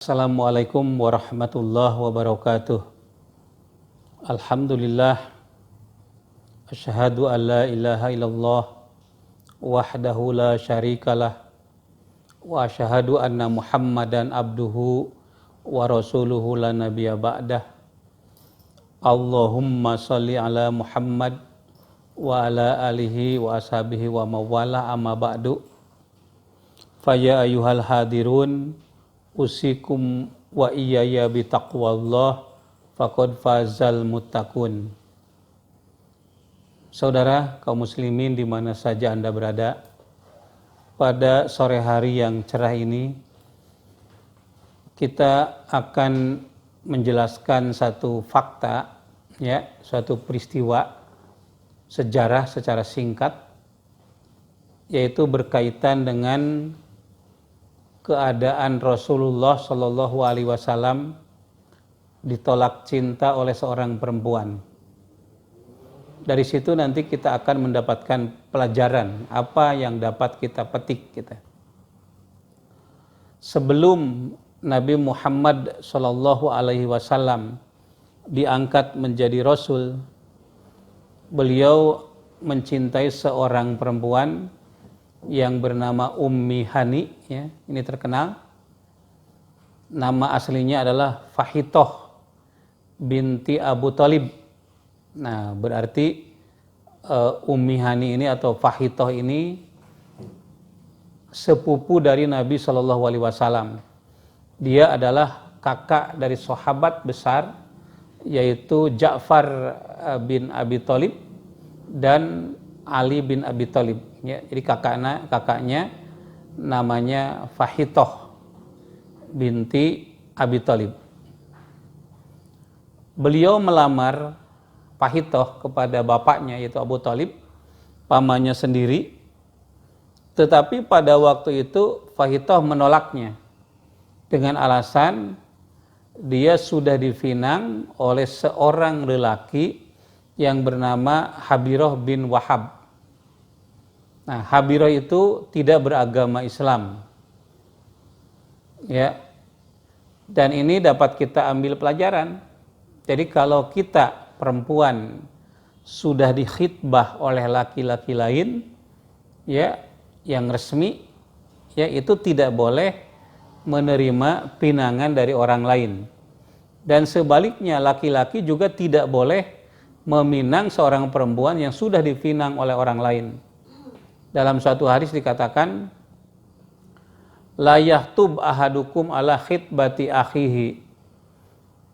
Assalamualaikum warahmatullahi wabarakatuh. Alhamdulillah, asyhadu an la ilaha illallah wahdahu la syarikalah wa asyhadu anna Muhammadan abduhu wa rasuluhu la nabiyya ba'dah. Allahumma shalli ala Muhammad wa ala alihi wa ashabihi wa mawala amma ba'du. Faya ayyuhal hadirun usikum wa iyaya bitaqwallah faqad fazal muttaqun. Saudara kaum muslimin di mana saja Anda berada, pada sore hari yang cerah ini kita akan menjelaskan satu fakta, suatu peristiwa sejarah secara singkat, yaitu berkaitan dengan keadaan Rasulullah Shallallahu Alaihi Wasallam ditolak cinta oleh seorang perempuan. Dari situ nanti kita akan mendapatkan pelajaran apa yang dapat kita petik kita. Sebelum Nabi Muhammad Shallallahu Alaihi Wasallam diangkat menjadi Rasul, beliau mencintai seorang perempuan yang bernama Ummi Hani, ini terkenal. Nama aslinya adalah Fahitoh binti Abu Thalib. Nah, berarti Ummi Hani ini atau Fahitoh ini sepupu dari Nabi Shallallahu Alaihi Wasallam. Dia adalah kakak dari sahabat besar, yaitu Ja'far bin Abi Thalib dan Ali bin Abi Thalib. Jadi kakaknya namanya Fahitoh binti Abi Thalib. Beliau melamar Fahitoh kepada bapaknya yaitu Abu Thalib, pamannya sendiri. Tetapi pada waktu itu Fahitoh menolaknya dengan alasan dia sudah dipinang oleh seorang lelaki yang bernama Habiroh bin Wahab. Nah, Habiroh itu tidak beragama Islam. Dan ini dapat kita ambil pelajaran. Jadi kalau kita perempuan sudah dikhitbah oleh laki-laki lain, yang resmi, itu tidak boleh menerima pinangan dari orang lain. Dan sebaliknya laki-laki juga tidak boleh meminang seorang perempuan yang sudah dipinang oleh orang lain. Dalam suatu hadis dikatakan, la yahtub ahadukum ala khitbati akhihi.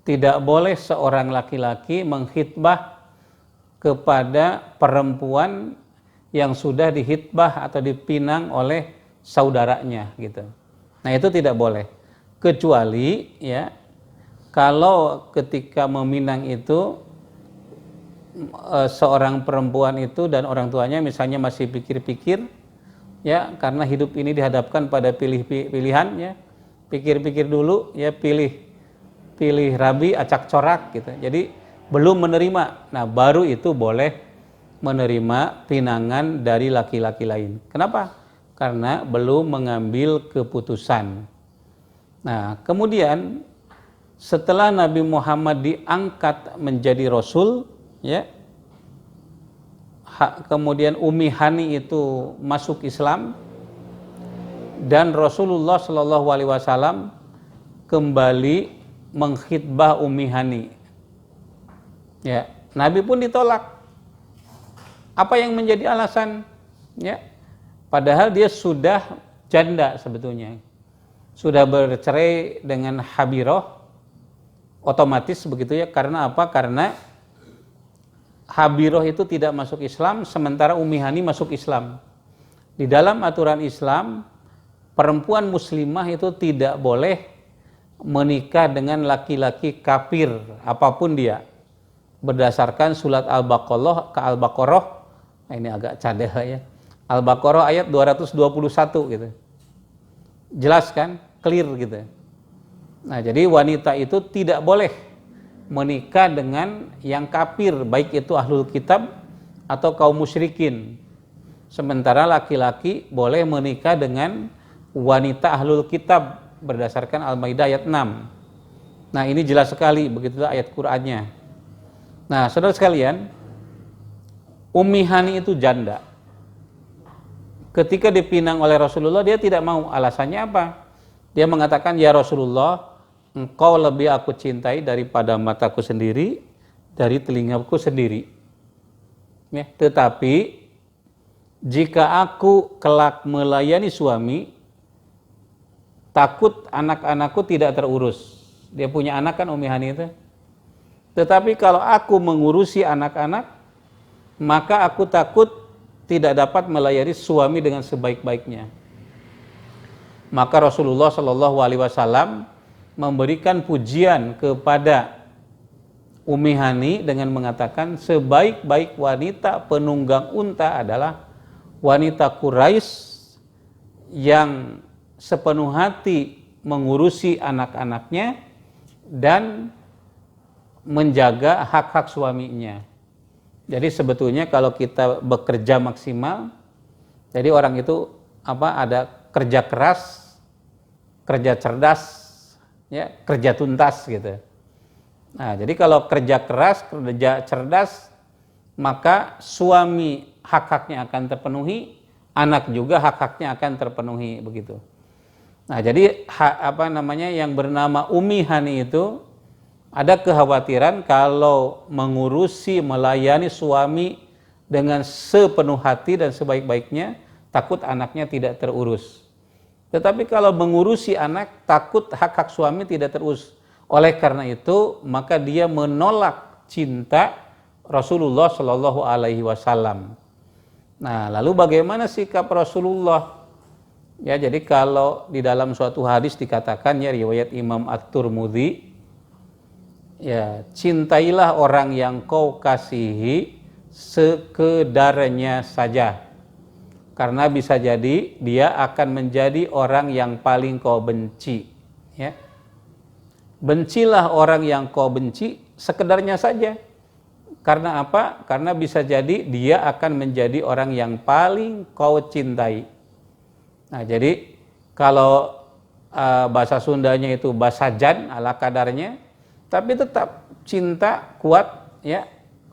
Tidak boleh seorang laki-laki menghitbah kepada perempuan yang sudah dihitbah atau dipinang oleh saudaranya gitu. Nah, itu tidak boleh. Kecuali kalau ketika meminang itu seorang perempuan itu dan orang tuanya misalnya masih pikir-pikir, karena hidup ini dihadapkan pada pilihan, pikir-pikir dulu, pilih rabi acak corak gitu. Jadi belum menerima. Nah, baru itu boleh menerima pinangan dari laki-laki lain. Kenapa? Karena belum mengambil keputusan. Nah, kemudian setelah Nabi Muhammad diangkat menjadi Rasul, kemudian Ummi Hani itu masuk Islam dan Rasulullah Shallallahu Alaihi Wasallam kembali mengkhitbah Ummi Hani. Nabi pun ditolak. Apa yang menjadi alasan? Padahal dia sudah janda sebetulnya, sudah bercerai dengan Habiroh, otomatis begitu Karena apa? Karena Habiroh itu tidak masuk Islam, sementara Ummi Hani masuk Islam. Di dalam aturan Islam, perempuan muslimah itu tidak boleh menikah dengan laki-laki kafir apapun dia. Berdasarkan surat Al-Baqarah, ini agak cadel Al-Baqarah ayat 221 gitu. Jelas kan? Clear gitu. Nah, jadi wanita itu tidak boleh menikah dengan yang kafir, baik itu ahlul kitab atau kaum musyrikin. Sementara laki-laki boleh menikah dengan wanita ahlul kitab berdasarkan Al-Maidah ayat 6. Nah, ini jelas sekali, begitulah ayat Qur'annya. Nah, saudara sekalian, Ummi Hani itu janda. Ketika dipinang oleh Rasulullah, dia tidak mau. Alasannya apa? Dia mengatakan, ya Rasulullah, engkau lebih aku cintai daripada mataku sendiri, dari telingaku sendiri. Ya, tetapi jika aku kelak melayani suami, takut anak-anakku tidak terurus. Dia punya anak kan, Ummi Hani itu. Tetapi kalau aku mengurusi anak-anak, maka aku takut tidak dapat melayani suami dengan sebaik-baiknya. Maka Rasulullah Shallallahu Alaihi Wasallam memberikan pujian kepada Ummi Hani dengan mengatakan, sebaik-baik wanita penunggang unta adalah wanita Quraisy yang sepenuh hati mengurusi anak-anaknya dan menjaga hak-hak suaminya. Jadi sebetulnya kalau kita bekerja maksimal, jadi orang itu ada kerja keras, kerja cerdas, ya, kerja tuntas gitu. Nah, jadi kalau kerja keras, kerja cerdas, maka suami hak-haknya akan terpenuhi, anak juga hak-haknya akan terpenuhi, begitu. Nah, jadi yang bernama Ummi Hani itu ada kekhawatiran kalau mengurusi, melayani suami dengan sepenuh hati dan sebaik-baiknya, takut anaknya tidak terurus. Tetapi kalau mengurusi anak, takut hak-hak suami tidak terurus. Oleh karena itu, maka dia menolak cinta Rasulullah Shallallahu Alaihi Wasallam. Nah, lalu bagaimana sikap Rasulullah? Ya, jadi kalau di dalam suatu hadis dikatakan, ya, riwayat Imam At-Tirmidzi, ya, cintailah orang yang kau kasihi sekedarnya saja, karena bisa jadi dia akan menjadi orang yang paling kau benci. Ya, bencilah orang yang kau benci sekedarnya saja. Karena apa? Karena bisa jadi dia akan menjadi orang yang paling kau cintai. Nah, jadi kalau bahasa Sundanya itu basajan ala kadarnya, tapi tetap cinta kuat, ya,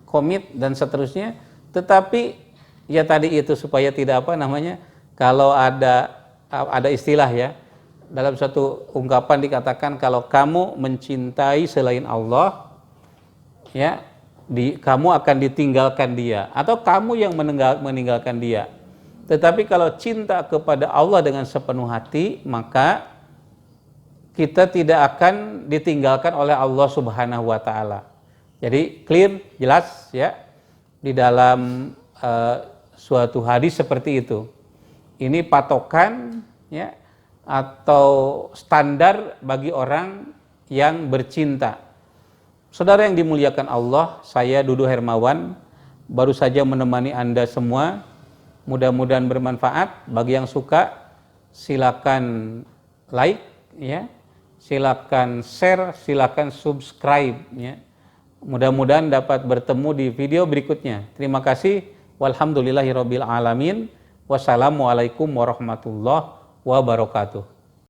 komit dan seterusnya. Tetapi ya tadi itu supaya tidak kalau ada istilah, ya, dalam satu ungkapan dikatakan kalau kamu mencintai selain Allah, ya, kamu akan ditinggalkan dia, atau kamu yang meninggalkan dia. Tetapi kalau cinta kepada Allah dengan sepenuh hati, maka kita tidak akan ditinggalkan oleh Allah Subhanahu wa Ta'ala. Jadi clear, jelas, ya, di dalam suatu hadis seperti itu. Ini patokan, ya, atau standar bagi orang yang bercinta. Saudara yang dimuliakan Allah, saya Dudu Hermawan baru saja menemani Anda semua. Mudah-mudahan bermanfaat. Bagi yang suka, silakan like, ya, silakan share, silakan subscribe, ya. Mudah-mudahan dapat bertemu di video berikutnya. Terima kasih. Walhamdulillahirabbil alamin. Wassalamualaikum warahmatullahi wabarakatuh.